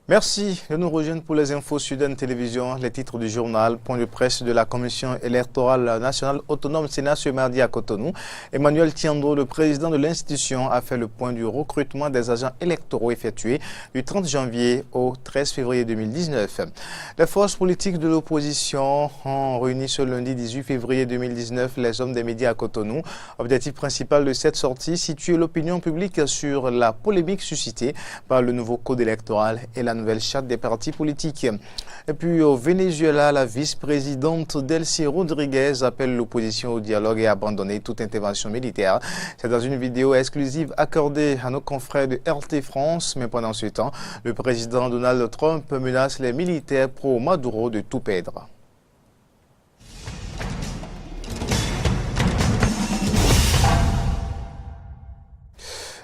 Merci de nous rejoindre pour les infos Sud Télévision, les titres du journal, point de presse de la Commission électorale nationale autonome Sénat ce mardi à Cotonou. Emmanuel Tiando, le président de l'institution, a fait le point du recrutement des agents électoraux effectué du 30 janvier au 13 février 2019. Les forces politiques de l'opposition ont réuni ce lundi 18 février 2019 les hommes des médias à Cotonou. Objectif principal de cette sortie, situer l'opinion publique sur la polémique suscitée par le nouveau code électoral et la nouvelle charte des partis politiques. Et puis au Venezuela, la vice-présidente Delcy Rodriguez appelle l'opposition au dialogue et à abandonner toute intervention militaire. C'est dans une vidéo exclusive accordée à nos confrères de RT France. Mais pendant ce temps, le président Donald Trump menace les militaires pro-Maduro de tout perdre.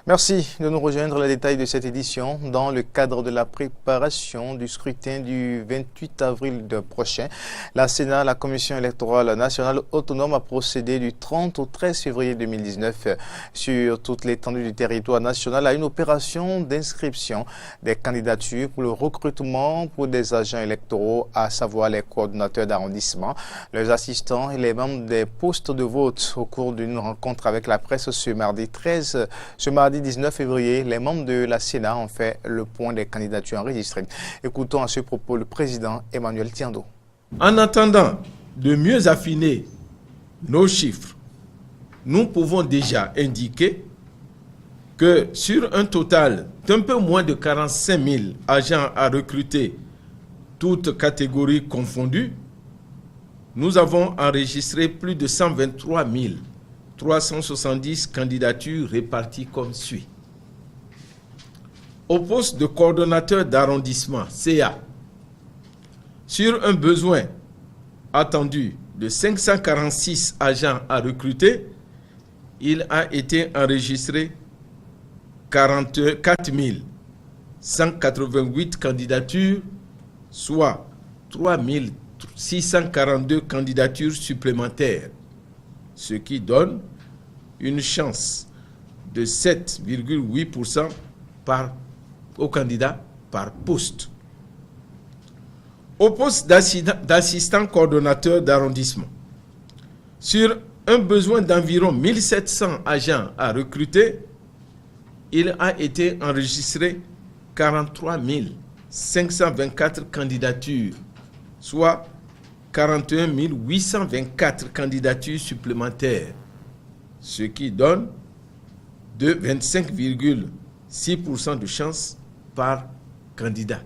Merci de nous rejoindre les détails de cette édition. Dans le cadre de la préparation du scrutin du 28 avril prochain, la Sénat, la Commission électorale nationale autonome a procédé du 30 au 13 février 2019 sur toute l'étendue du territoire national à une opération d'inscription des candidatures pour le recrutement pour des agents électoraux, à savoir les coordonnateurs d'arrondissement, leurs assistants et les membres des postes de vote. Au cours d'une rencontre avec la presse ce mardi 19 février, les membres de la Sénat ont fait le point des candidatures enregistrées. Écoutons à ce propos le président Emmanuel Tiando. En attendant de mieux affiner nos chiffres, nous pouvons déjà indiquer que sur un total d'un peu moins de 45 000 agents à recruter, toutes catégories confondues, nous avons enregistré plus de 123 370 candidatures réparties comme suit. Au poste de coordonnateur d'arrondissement, CA, sur un besoin attendu de 546 agents à recruter, il a été enregistré 44 188 candidatures, soit 3 642 candidatures supplémentaires, ce qui donne une chance de 7,8% au candidat par poste. Au poste d'assistant coordonnateur d'arrondissement, sur un besoin d'environ 1700 agents à recruter, il a été enregistré 43 524 candidatures, soit 41 824 candidatures supplémentaires, ce qui donne de 25,6% de chance par candidat.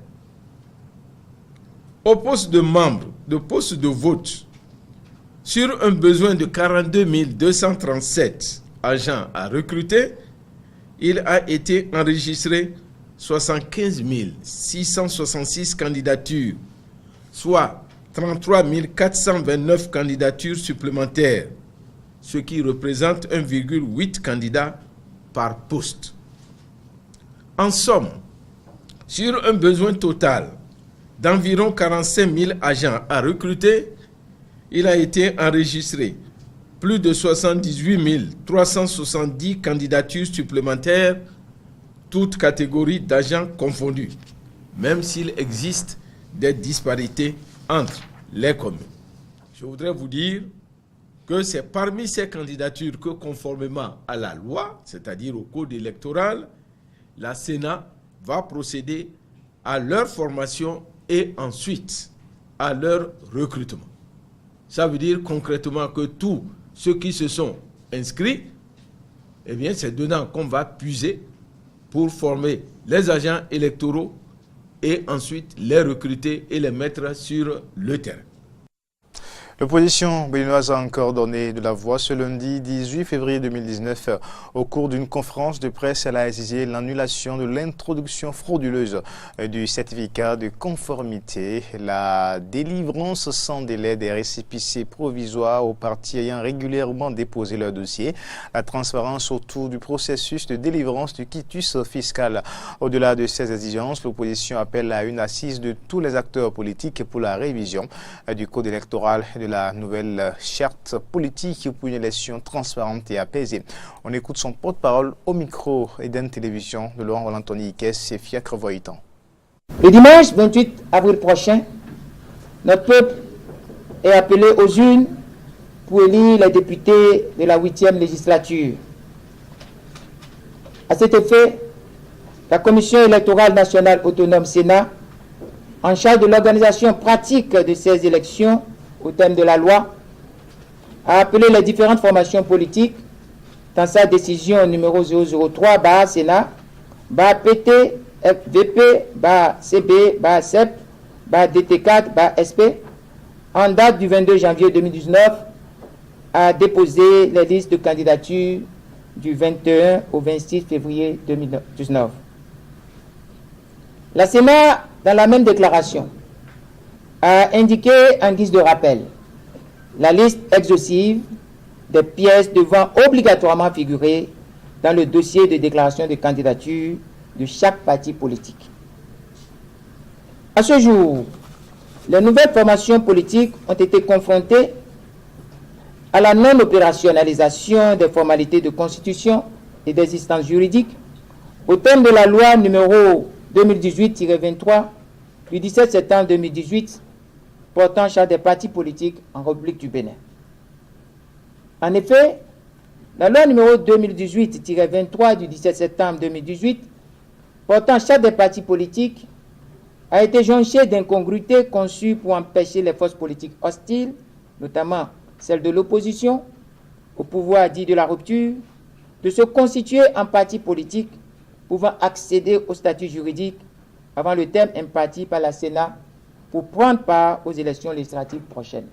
Au poste de membre, de poste de vote, sur un besoin de 42 237 agents à recruter, il a été enregistré 75 666 candidatures, soit 33 429 candidatures supplémentaires, ce qui représente 1,8 candidats par poste. En somme, sur un besoin total d'environ 45 000 agents à recruter, il a été enregistré plus de 78 370 candidatures supplémentaires, toutes catégories d'agents confondues, même s'il existe des disparités entre les communes. Je voudrais vous dire que c'est parmi ces candidatures que, conformément à la loi, c'est-à-dire au code électoral, la Sénat va procéder à leur formation et ensuite à leur recrutement. Ça veut dire concrètement que tous ceux qui se sont inscrits, eh bien, c'est dedans qu'on va puiser pour former les agents électoraux et ensuite les recruter et les mettre sur le terrain. L'opposition béninoise a encore donné de la voix ce lundi 18 février 2019. Au cours d'une conférence de presse, elle a exigé l'annulation de l'introduction frauduleuse du certificat de conformité, la délivrance sans délai des récépissés provisoires aux partis ayant régulièrement déposé leur dossier, la transparence autour du processus de délivrance du quitus fiscal. Au-delà de ces exigences, l'opposition appelle à une assise de tous les acteurs politiques pour la révision du code électoral et de la nouvelle charte politique pour une élection transparente et apaisée. On écoute son porte-parole au micro Eden Télévision de Laurent Rolantoni Ikes et Fiacre Voitan. Le dimanche 28 avril prochain, notre peuple est appelé aux urnes pour élire les députés de la 8e législature. À cet effet, la Commission électorale nationale autonome Sénat, en charge de l'organisation pratique de ces élections au terme de la loi, a appelé les différentes formations politiques dans sa décision numéro 003-Sénat, PT, FVP, CB, CEP, DT4, SP, en date du 22 janvier 2019, a déposé les listes de candidature du 21 au 26 février 2019. La Sénat, dans la même déclaration, a indiqué en guise de rappel la liste exhaustive des pièces devant obligatoirement figurer dans le dossier de déclaration de candidature de chaque parti politique. À ce jour, les nouvelles formations politiques ont été confrontées à la non-opérationnalisation des formalités de constitution et des instances juridiques au terme de la loi numéro 2018-23 du 17 septembre 2018 portant charte des partis politiques en République du Bénin. En effet, la loi numéro 2018-23 du 17 septembre 2018 portant charte des partis politiques a été jonchée d'incongruités conçues pour empêcher les forces politiques hostiles, notamment celles de l'opposition, au pouvoir dit de la rupture, de se constituer en parti politique pouvant accéder au statut juridique avant le terme imparti par la Sénat pour prendre part aux élections législatives prochaines.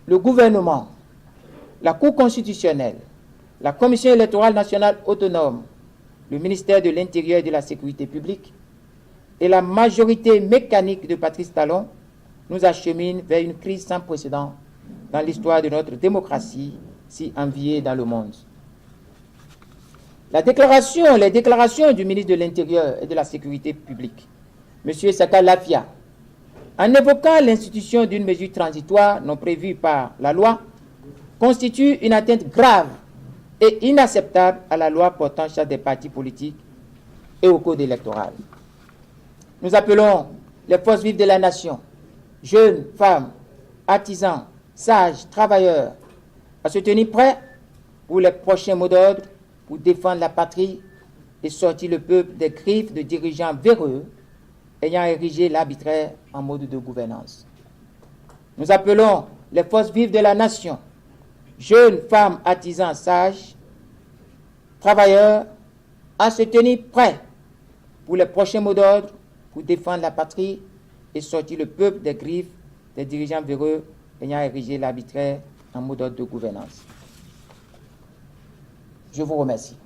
Le gouvernement, la Cour constitutionnelle, la Commission électorale nationale autonome, le ministère de l'Intérieur et de la Sécurité publique et la majorité mécanique de Patrice Talon nous acheminent vers une crise sans précédent dans l'histoire de notre démocratie, si enviée dans le monde. Les déclarations du ministre de l'Intérieur et de la Sécurité publique, M. Saka Lafia, en évoquant l'institution d'une mesure transitoire non prévue par la loi, constituent une atteinte grave et inacceptable à la loi portant charte des partis politiques et au code électoral. Nous appelons les forces vives de la nation, jeunes, femmes, artisans, sages, travailleurs, à se tenir prêts pour les prochains mots d'ordre pour défendre la patrie et sortir le peuple des griffes de dirigeants véreux ayant érigé l'arbitraire en mode de gouvernance. Nous appelons les forces vives de la nation, jeunes, femmes, artisans, sages, travailleurs, à se tenir prêts pour les prochains mots d'ordre pour défendre la patrie et sortir le peuple des griffes des dirigeants véreux ayant érigé l'arbitraire en mode d'ordre de gouvernance. Je vous remercie.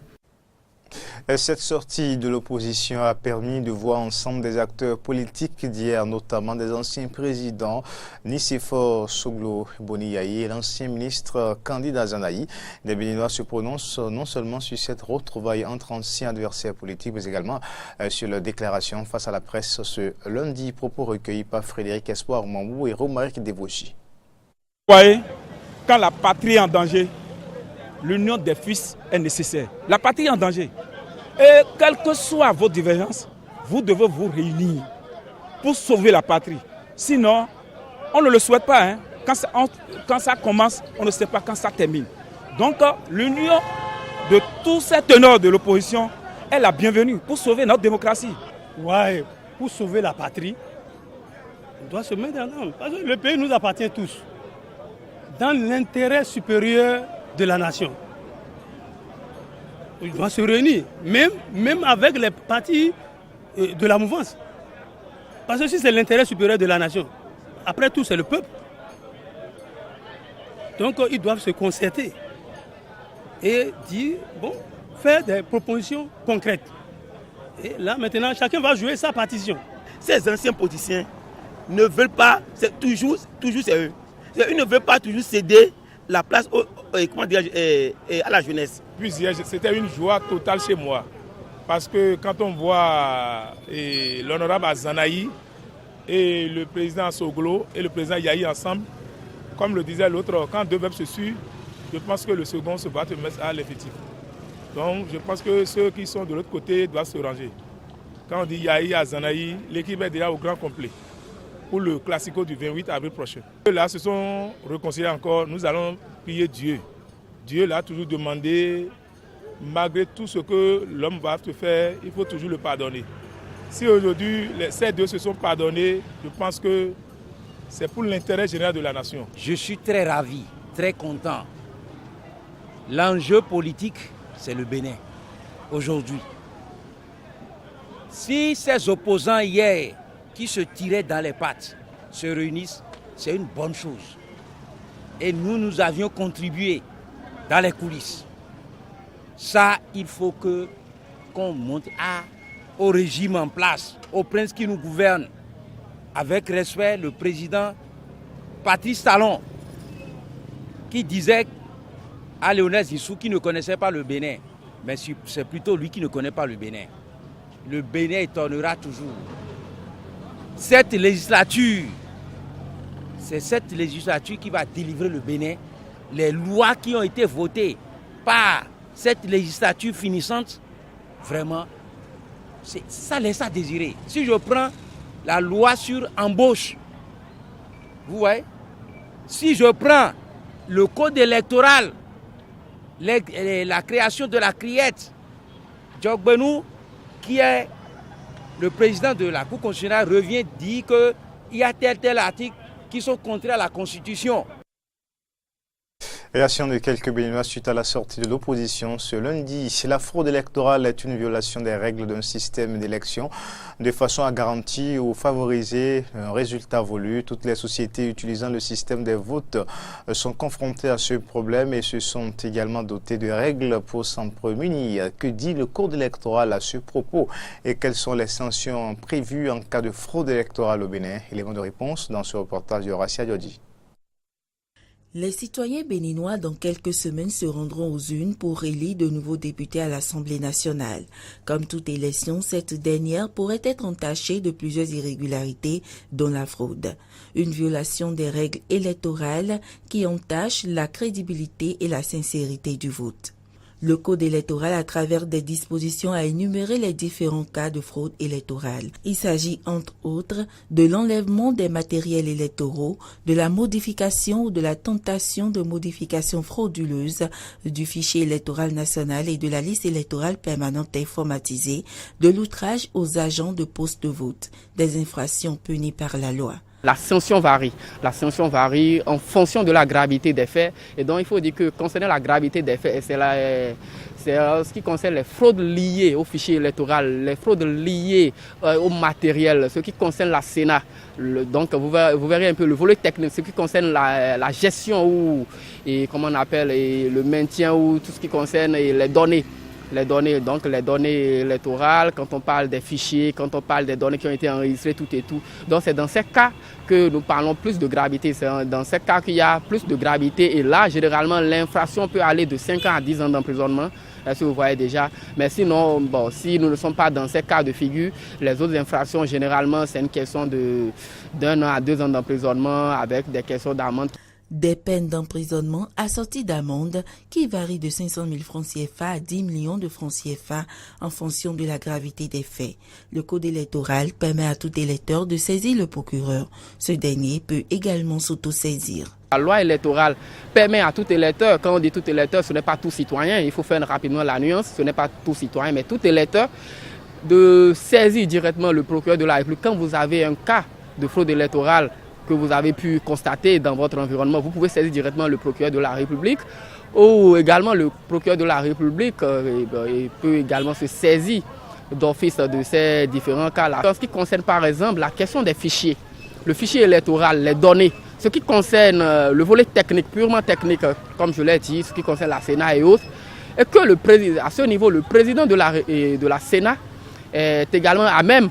Cette sortie de l'opposition a permis de voir ensemble des acteurs politiques d'hier, notamment des anciens présidents Nicéphore Soglo Boniaï et l'ancien ministre Candide Azanaï. Les Béninois se prononcent non seulement sur cette retrouvaille entre anciens adversaires politiques, mais également sur leur déclaration face à la presse ce lundi. Propos recueillis par Frédéric Espoir Mambou et Romaric Devauchy. Vous voyez, quand la patrie est en danger, l'union des fils est nécessaire. La patrie est en danger. Et quelle que soit vos divergences, vous devez vous réunir pour sauver la patrie. Sinon, on ne le souhaite pas. Hein. Quand ça commence, on ne sait pas quand ça termine. Donc, l'union de tous ces teneurs de l'opposition est la bienvenue pour sauver notre démocratie. Ouais, pour sauver la patrie, on doit se mettre en œuvre. Parce que le pays nous appartient tous. Dans l'intérêt supérieur de la nation. Il doit se réunir, même avec les partis de la mouvance. Parce que si c'est l'intérêt supérieur de la nation, après tout, c'est le peuple. Donc, ils doivent se concerter et dire, bon, faire des propositions concrètes. Et là, maintenant, chacun va jouer sa partition. Ces anciens politiciens ne veulent pas, c'est toujours c'est eux. Ils ne veulent pas toujours céder la place à la jeunesse. Puis hier, c'était une joie totale chez moi. Parce que quand on voit l'honorable Azanaï et le président Soglo et le président Yahi ensemble, comme le disait l'autre, quand deux verbes se suivent, je pense que le second se va te mettre à l'effectif. Donc je pense que ceux qui sont de l'autre côté doivent se ranger. Quand on dit Yahi à Zanaï, l'équipe est déjà au grand complet pour le Classico du 28 avril prochain. Là, se sont réconciliés encore. Nous allons prier Dieu. Dieu l'a toujours demandé, malgré tout ce que l'homme va te faire, il faut toujours le pardonner. Si aujourd'hui, ces deux se sont pardonnés, je pense que c'est pour l'intérêt général de la nation. Je suis très ravi, très content. L'enjeu politique, c'est le Bénin, aujourd'hui. Si ces opposants hier, qui se tiraient dans les pattes, se réunissent, c'est une bonne chose. Et nous avions contribué dans les coulisses. Ça, il faut qu'on monte au régime en place, au prince qui nous gouverne. Avec respect, le président Patrice Talon, qui disait à Léonel Zissou qui ne connaissait pas le Bénin, mais c'est plutôt lui qui ne connaît pas le Bénin. Le Bénin étonnera toujours. Cette législature, c'est cette législature qui va délivrer le Bénin. Les lois qui ont été votées par cette législature finissante, vraiment, ça laisse à désirer. Si je prends la loi sur embauche, vous voyez, si je prends le code électoral, la création de la criette, Djogbenou, qui est le président de la Cour constitutionnelle, revient dire qu'il y a tel article qui sont contraires à la Constitution. Réaction de quelques Béninois suite à la sortie de l'opposition ce lundi. Si la fraude électorale est une violation des règles d'un système d'élection de façon à garantir ou favoriser un résultat voulu, toutes les sociétés utilisant le système des votes sont confrontées à ce problème et se sont également dotées de règles pour s'en prémunir. Que dit le code électoral à ce propos et quelles sont les sanctions prévues en cas de fraude électorale au Bénin? Élément de réponse dans ce reportage de Horacia Diodi. Les citoyens béninois dans quelques semaines se rendront aux urnes pour élire de nouveaux députés à l'Assemblée nationale. Comme toute élection, cette dernière pourrait être entachée de plusieurs irrégularités, dont la fraude. Une violation des règles électorales qui entache la crédibilité et la sincérité du vote. Le Code électoral, à travers des dispositions, a énuméré les différents cas de fraude électorale. Il s'agit, entre autres, de l'enlèvement des matériels électoraux, de la modification ou de la tentation de modification frauduleuse du fichier électoral national et de la liste électorale permanente informatisée, de l'outrage aux agents de poste de vote, des infractions punies par la loi. La sanction varie. La sanction varie en fonction de la gravité des faits. Et donc, il faut dire que concernant la gravité des faits, c'est ce qui concerne les fraudes liées au fichier électoral, les fraudes liées au matériel, ce qui concerne la Sénat. Donc, vous verrez un peu le volet technique, ce qui concerne la gestion comment on appelle, le maintien ou tout ce qui concerne les données. Les données électorales, quand on parle des fichiers, quand on parle des données qui ont été enregistrées, tout et tout. Donc c'est dans ces cas que nous parlons plus de gravité. C'est dans ces cas qu'il y a plus de gravité. Et là, généralement, l'infraction peut aller de 5 ans à 10 ans d'emprisonnement. Est-ce que vous voyez déjà? Mais sinon, si nous ne sommes pas dans ces cas de figure, les autres infractions, généralement, c'est une question d'1 an à 2 ans d'emprisonnement avec des questions d'amende. Des peines d'emprisonnement assorties d'amendes qui varient de 500 000 francs CFA à 10 millions de francs CFA en fonction de la gravité des faits. Le code électoral permet à tout électeur de saisir le procureur. Ce dernier peut également s'autosaisir. La loi électorale permet à tout électeur, quand on dit tout électeur, ce n'est pas tout citoyen, il faut faire rapidement la nuance, ce n'est pas tout citoyen, mais tout électeur, de saisir directement le procureur de la République. Quand vous avez un cas de fraude électorale que vous avez pu constater dans votre environnement, vous pouvez saisir directement le procureur de la République ou également le procureur de la République peut également se saisir d'office de ces différents cas-là. En ce qui concerne par exemple la question des fichiers, le fichier électoral, les données, ce qui concerne le volet technique, purement technique, comme je l'ai dit, ce qui concerne la Sénat et autres, et que à ce niveau, le président de la Sénat est également à même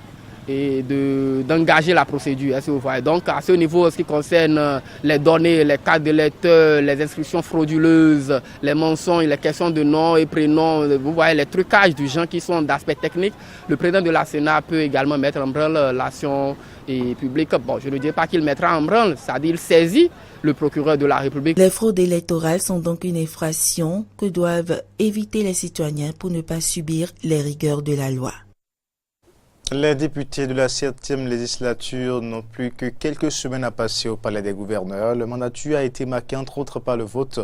d'engager la procédure. Donc à ce niveau, ce qui concerne les données, les cartes d'électeurs, les inscriptions frauduleuses, les mensonges, les questions de nom et prénom, vous voyez les trucages du genre qui sont d'aspect technique, le président de la Sénat peut également mettre en branle l'action publique. Je ne dis pas qu'il mettra en branle, c'est-à-dire il saisit le procureur de la République. Les fraudes électorales sont donc une infraction que doivent éviter les citoyens pour ne pas subir les rigueurs de la loi. Les députés de la 7e législature n'ont plus que quelques semaines à passer au palais des gouverneurs. Le mandature a été marqué entre autres par le vote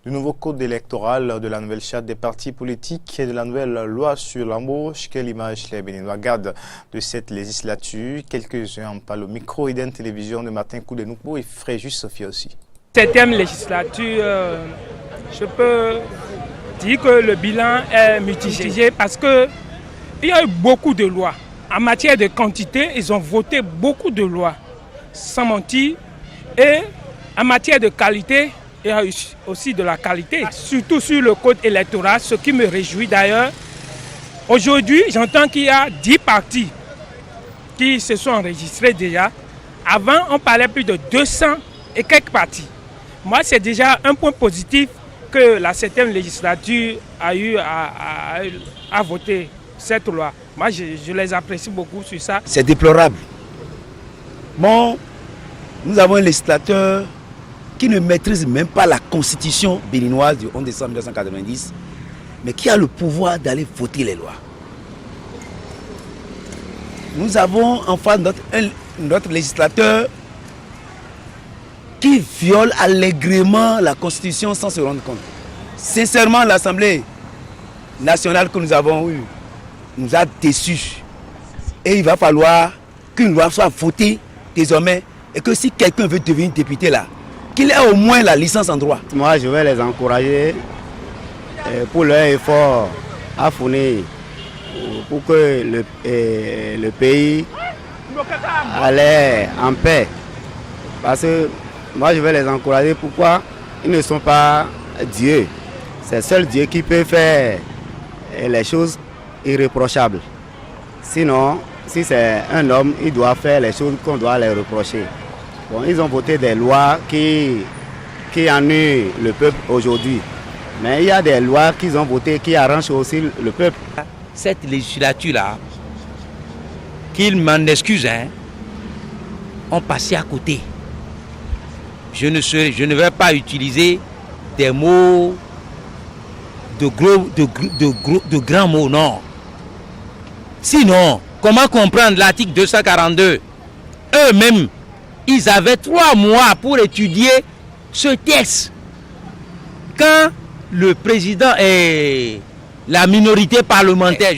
du nouveau code électoral, de la nouvelle charte des partis politiques et de la nouvelle loi sur l'embauche. Quelle image les Béninois gardent de cette législature? Quelques-uns en parlent au micro IDN Télévision de Martin Koudenoupo et Fréjus Sophie aussi. 7e législature, je peux dire que le bilan est mitigé parce qu'il y a eu beaucoup de lois. En matière de quantité, ils ont voté beaucoup de lois, sans mentir. Et en matière de qualité, il y a eu aussi de la qualité, surtout sur le code électoral, ce qui me réjouit d'ailleurs. Aujourd'hui, j'entends qu'il y a 10 partis qui se sont enregistrés déjà. Avant, on parlait plus de 200 et quelques partis. Moi, c'est déjà un point positif que la 7e législature a eu à voter cette loi. Moi, je les apprécie beaucoup sur ça. C'est déplorable. Bon, nous avons un législateur qui ne maîtrise même pas la constitution béninoise du 11 décembre 1990, mais qui a le pouvoir d'aller voter les lois. Nous avons en face notre législateur qui viole allègrement la constitution sans se rendre compte. Sincèrement, l'Assemblée nationale que nous avons eue nous a déçus. Et il va falloir qu'une loi soit votée désormais et que si quelqu'un veut devenir député là, qu'il ait au moins la licence en droit. Moi, je vais les encourager pour leur effort à fournir pour que le pays allait en paix. Parce que moi, je vais les encourager. Pourquoi? Ils ne sont pas Dieu. C'est seul Dieu qui peut faire les choses irréprochables. Sinon, si c'est un homme, il doit faire les choses qu'on doit les reprocher. Bon, ils ont voté des lois qui ennuient le peuple aujourd'hui. Mais il y a des lois qu'ils ont votées qui arrangent aussi le peuple. Cette législature-là, qu'ils m'en excusent, ont passé à côté. Je ne vais pas utiliser des mots de grands mots, non. Sinon, comment comprendre l'article 242? Eux-mêmes, ils avaient 3 mois pour étudier ce texte. Quand le président et la minorité parlementaire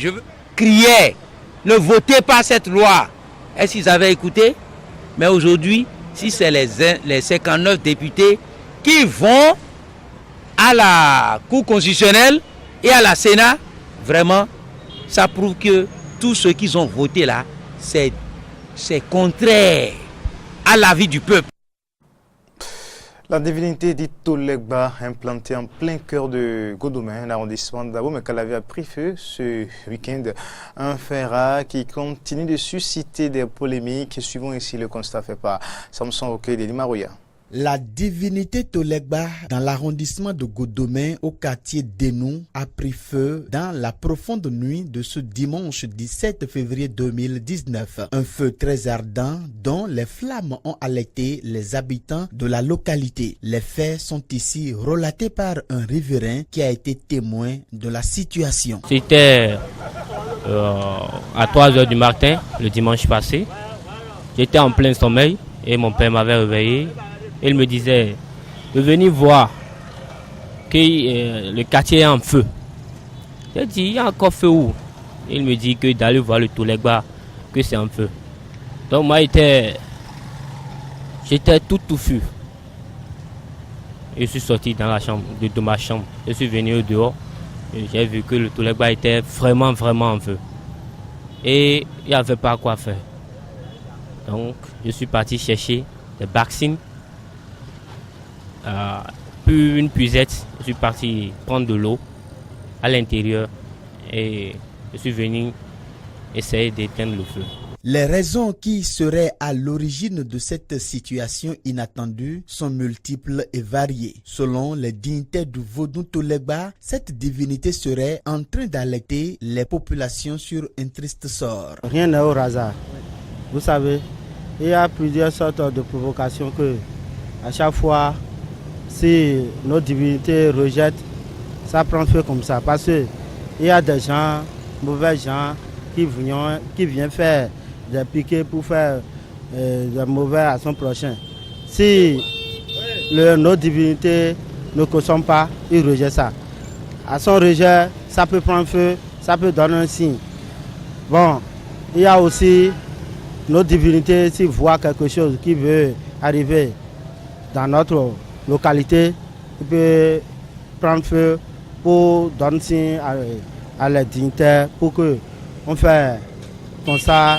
criaient, ne votez pas cette loi, est-ce qu'ils avaient écouté? Mais aujourd'hui, si c'est les 59 députés qui vont à la Cour constitutionnelle et à la Sénat, vraiment, ça prouve que tout ce qu'ils ont voté là, c'est contraire à l'avis du peuple. La divinité dite Tolegba, implantée en plein cœur de Godomé, l'arrondissement d'Abomey-Calavi, a pris feu ce week-end. Un fait rare qui continue de susciter des polémiques. Suivons ici le constat fait par Samson Oké de Limaroya. La divinité Tolegba dans l'arrondissement de Godomé au quartier d'Enou a pris feu dans la profonde nuit de ce dimanche 17 février 2019. Un feu très ardent dont les flammes ont alerté les habitants de la localité. Les faits sont ici relatés par un riverain qui a été témoin de la situation. C'était à 3h du matin le dimanche passé. J'étais en plein sommeil et mon père m'avait réveillé. Il me disait de venir voir que le quartier est en feu. J'ai dit, il y a encore feu où? Il me dit que d'aller voir le Tolegba, que c'est en feu. Donc moi, j'étais tout touffu. Je suis sorti dans la chambre, de ma chambre. Je suis venu au dehors. J'ai vu que le Tolegba était vraiment en feu. Et il n'y avait pas quoi faire. Donc je suis parti chercher des vaccins. Puis une puisette, je suis parti prendre de l'eau à l'intérieur et je suis venu essayer d'éteindre le feu. Les raisons qui seraient à l'origine de cette situation inattendue sont multiples et variées. Selon les dignitaires du Vodou Tolegba, cette divinité serait en train d'alerter les populations sur un triste sort. Rien n'est au hasard. Vous savez, il y a plusieurs sortes de provocations que, à chaque fois, si nos divinités rejettent, ça prend feu comme ça. Parce qu'il y a des gens, mauvais gens, qui vient faire des piquets pour faire des mauvais à son prochain. Si nos divinités ne consomment pas, ils rejettent ça. À son rejet, ça peut prendre feu, ça peut donner un signe. Bon, il y a aussi nos divinités, s'ils voient quelque chose qui veut arriver dans notre localité, ils peuvent prendre feu pour donner signe à les dignitaires pour que on fait comme ça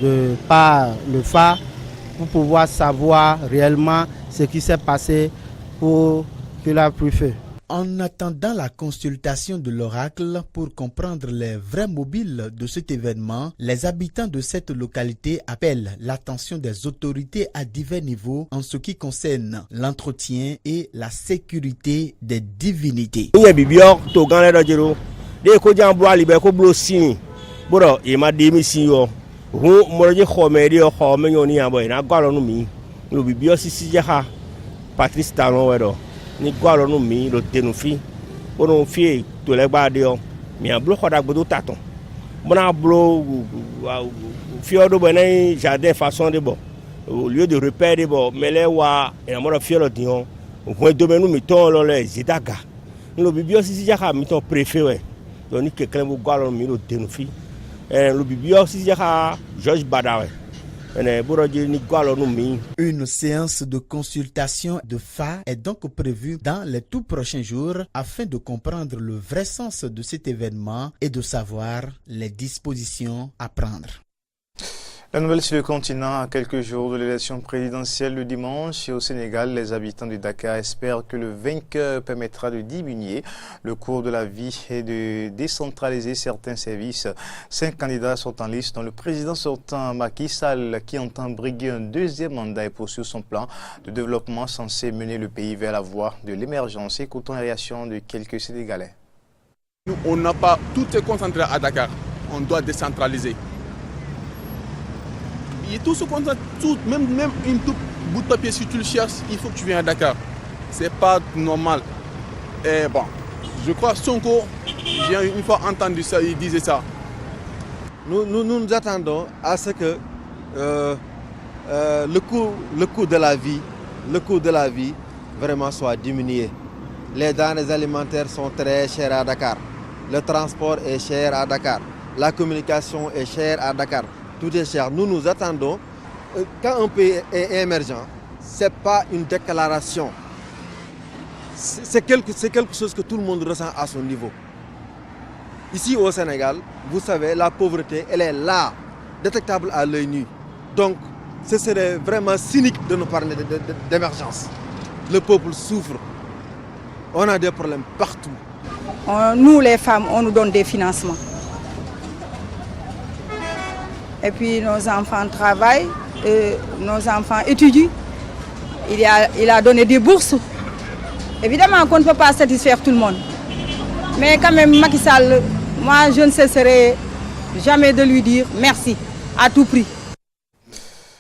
de par le phare pour pouvoir savoir réellement ce qui s'est passé pour qu'il a pris feu. En attendant la consultation de l'oracle pour comprendre les vrais mobiles de cet événement, les habitants de cette localité appellent l'attention des autorités à divers niveaux en ce qui concerne l'entretien et la sécurité des divinités. Ni gwalo no mi lo tenu fi bono fi to le gba de o mi ablo khoda gbodo taton bona blo fi odo bo na jardin façon de bo au lieu de repère de bo mele wa e mo do fi lo dion o ko do menu mi ton lo le zidaga lo bibio si jaka mi ton préfet we do ni ke klen bo gwalo mi lo tenu fi lo bibio si jaka George Badawe. Une séance de consultation de FA est donc prévue dans les tout prochains jours afin de comprendre le vrai sens de cet événement et de savoir les dispositions à prendre. La nouvelle sur le continent, à quelques jours de l'élection présidentielle le dimanche et au Sénégal, les habitants de Dakar espèrent que le vainqueur permettra de diminuer le coût de la vie et de décentraliser certains services. 5 candidats sont en liste, dont le président sortant Macky Sall qui entend briguer un deuxième mandat et poursuivre son plan de développement censé mener le pays vers la voie de l'émergence. Écoutons la réaction de quelques Sénégalais. Nous, on n'a pas tout est concentré à Dakar, on doit décentraliser. Et tout ce qu'on a, même une toute bout de papier, si tu le cherches, il faut que tu viennes à Dakar. C'est pas normal. Et bon, je crois que Sonko, j'ai une fois entendu ça, il disait ça. Nous attendons à ce que le coût de la vie vraiment soit diminué. Les denrées alimentaires sont très chères à Dakar. Le transport est cher à Dakar. La communication est chère à Dakar. Tout est cher. Nous attendons. Quand un pays est émergent, ce n'est pas une déclaration. C'est quelque chose que tout le monde ressent à son niveau. Ici au Sénégal, vous savez, la pauvreté, elle est là, détectable à l'œil nu. Donc, ce serait vraiment cynique de nous parler d'émergence. Le peuple souffre. On a des problèmes partout. Nous, les femmes, on nous donne des financements. Et puis nos enfants travaillent, nos enfants étudient. Il a donné des bourses. Évidemment qu'on ne peut pas satisfaire tout le monde. Mais quand même, Macky Sall, moi je ne cesserai jamais de lui dire merci à tout prix.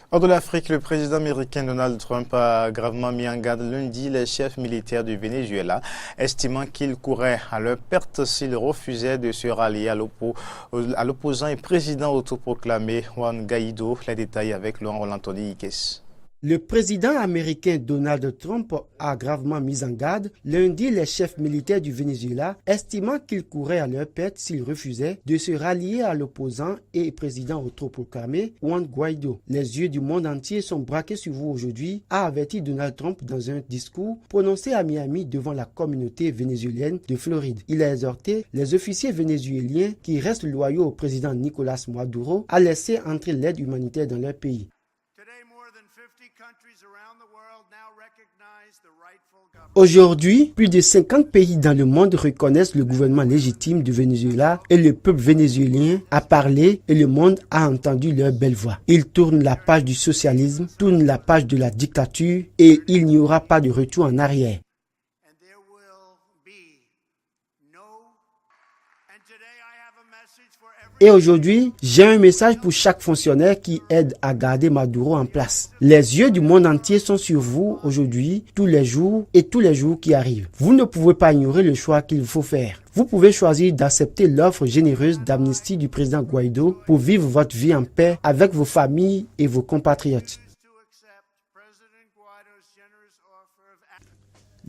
Hors de l'Afrique, le président américain Donald Trump a gravement mis en garde lundi les chefs militaires du Venezuela, estimant qu'ils couraient à leur perte s'ils refusaient de se rallier à l'opposant et président autoproclamé Juan Guaido. Les détails avec Laurent Anthony Ikes. Le président américain Donald Trump a gravement mis en garde lundi les chefs militaires du Venezuela, estimant qu'ils couraient à leur perte s'ils refusaient de se rallier à l'opposant et président autoproclamé Juan Guaido. Les yeux du monde entier sont braqués sur vous aujourd'hui, a averti Donald Trump dans un discours prononcé à Miami devant la communauté vénézuélienne de Floride. Il a exhorté les officiers vénézuéliens qui restent loyaux au président Nicolás Maduro à laisser entrer l'aide humanitaire dans leur pays. Aujourd'hui, plus de 50 pays dans le monde reconnaissent le gouvernement légitime du Venezuela et le peuple vénézuélien a parlé et le monde a entendu leur belle voix. Ils tournent la page du socialisme, tournent la page de la dictature et il n'y aura pas de retour en arrière. Et aujourd'hui, j'ai un message pour chaque fonctionnaire qui aide à garder Maduro en place. Les yeux du monde entier sont sur vous aujourd'hui, tous les jours et tous les jours qui arrivent. Vous ne pouvez pas ignorer le choix qu'il faut faire. Vous pouvez choisir d'accepter l'offre généreuse d'amnistie du président Guaido pour vivre votre vie en paix avec vos familles et vos compatriotes.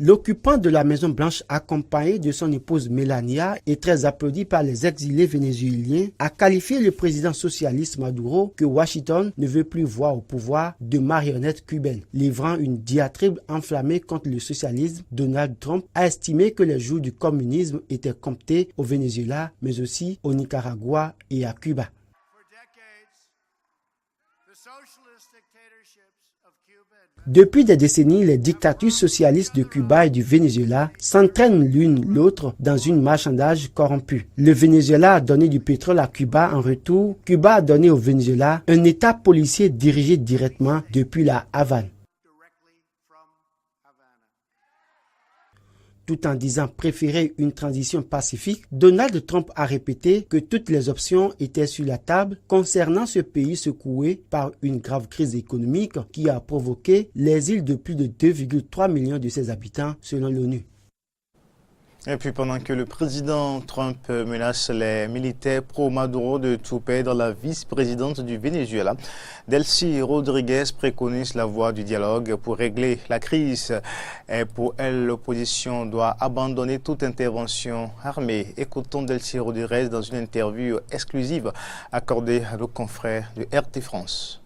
L'occupant de la Maison Blanche, accompagné de son épouse Melania et très applaudi par les exilés vénézuéliens, a qualifié le président socialiste Maduro que Washington ne veut plus voir au pouvoir de marionnettes cubaines. Livrant une diatribe enflammée contre le socialisme, Donald Trump a estimé que les jours du communisme étaient comptés au Venezuela, mais aussi au Nicaragua et à Cuba. Depuis des décennies, les dictatures socialistes de Cuba et du Venezuela s'entraînent l'une l'autre dans une marchandage corrompue. Le Venezuela a donné du pétrole à Cuba en retour. Cuba a donné au Venezuela un état policier dirigé directement depuis la Havane. Tout en disant préférer une transition pacifique, Donald Trump a répété que toutes les options étaient sur la table concernant ce pays secoué par une grave crise économique qui a provoqué l'exil de plus de 2,3 millions de ses habitants selon l'ONU. Et puis pendant que le président Trump menace les militaires pro-Maduro de tout perdre, la vice-présidente du Venezuela, Delcy Rodriguez, préconise la voie du dialogue pour régler la crise. Et pour elle, l'opposition doit abandonner toute intervention armée. Écoutons Delcy Rodriguez dans une interview exclusive accordée à nos confrères de RT France.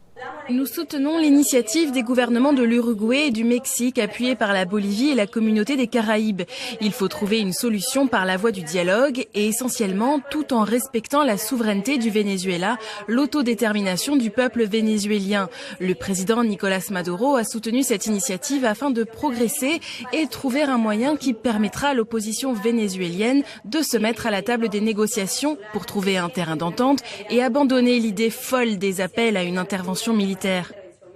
Nous soutenons l'initiative des gouvernements de l'Uruguay et du Mexique appuyés par la Bolivie et la communauté des Caraïbes. Il faut trouver une solution par la voie du dialogue et essentiellement tout en respectant la souveraineté du Venezuela, l'autodétermination du peuple vénézuélien. Le président Nicolás Maduro a soutenu cette initiative afin de progresser et trouver un moyen qui permettra à l'opposition vénézuélienne de se mettre à la table des négociations pour trouver un terrain d'entente et abandonner l'idée folle des appels à une intervention militaire.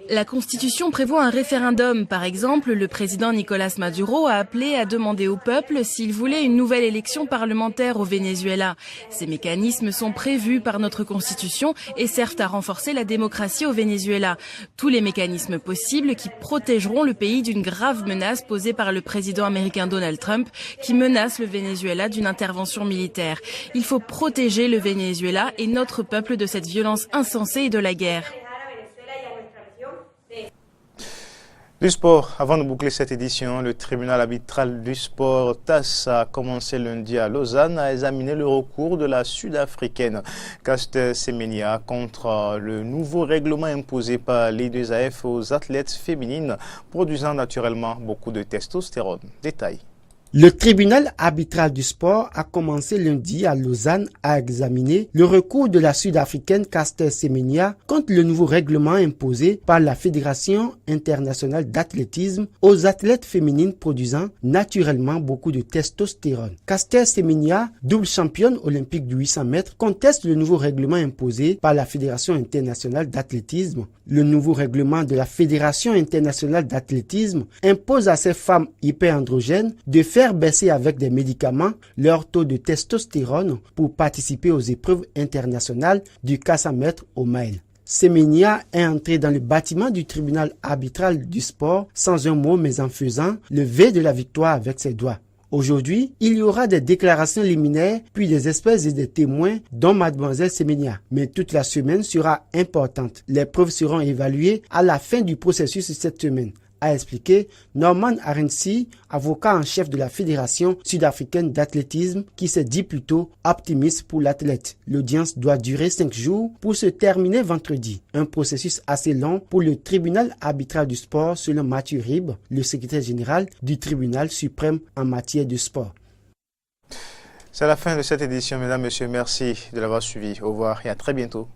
La Constitution prévoit un référendum. Par exemple, le président Nicolás Maduro a appelé à demander au peuple s'il voulait une nouvelle élection parlementaire au Venezuela. Ces mécanismes sont prévus par notre Constitution et servent à renforcer la démocratie au Venezuela. Tous les mécanismes possibles qui protégeront le pays d'une grave menace posée par le président américain Donald Trump qui menace le Venezuela d'une intervention militaire. Il faut protéger le Venezuela et notre peuple de cette violence insensée et de la guerre. Du sport, avant de boucler cette édition, le tribunal arbitral du sport TAS a commencé lundi à Lausanne à examiner le recours de la Sud-Africaine Caster Semenya contre le nouveau règlement imposé par l'I2AF aux athlètes féminines, produisant naturellement beaucoup de testostérone. Détail. Le tribunal arbitral du sport a commencé lundi à Lausanne à examiner le recours de la Sud-Africaine Caster Semenya contre le nouveau règlement imposé par la Fédération internationale d'athlétisme aux athlètes féminines produisant naturellement beaucoup de testostérone. Caster Semenya, double championne olympique du 800 mètres, conteste le nouveau règlement imposé par la Fédération internationale d'athlétisme. Le nouveau règlement de la Fédération internationale d'athlétisme impose à ces femmes hyperandrogènes de faire baisser avec des médicaments leur taux de testostérone pour participer aux épreuves internationales du 400 mètres au mile. Semenya est entré dans le bâtiment du tribunal arbitral du sport sans un mot mais en faisant le V de la victoire avec ses doigts. Aujourd'hui, il y aura des déclarations liminaires, puis des espèces et des témoins, dont mademoiselle Semenya. Mais toute la semaine sera importante. Les preuves seront évaluées à la fin du processus cette semaine, a expliqué Norman Arensi, avocat en chef de la Fédération sud-africaine d'athlétisme, qui s'est dit plutôt optimiste pour l'athlète. L'audience doit durer 5 jours pour se terminer vendredi. Un processus assez long pour le tribunal arbitral du sport selon Mathieu Ribes, le secrétaire général du tribunal suprême en matière de sport. C'est la fin de cette édition, mesdames, messieurs. Merci de l'avoir suivi. Au revoir et à très bientôt.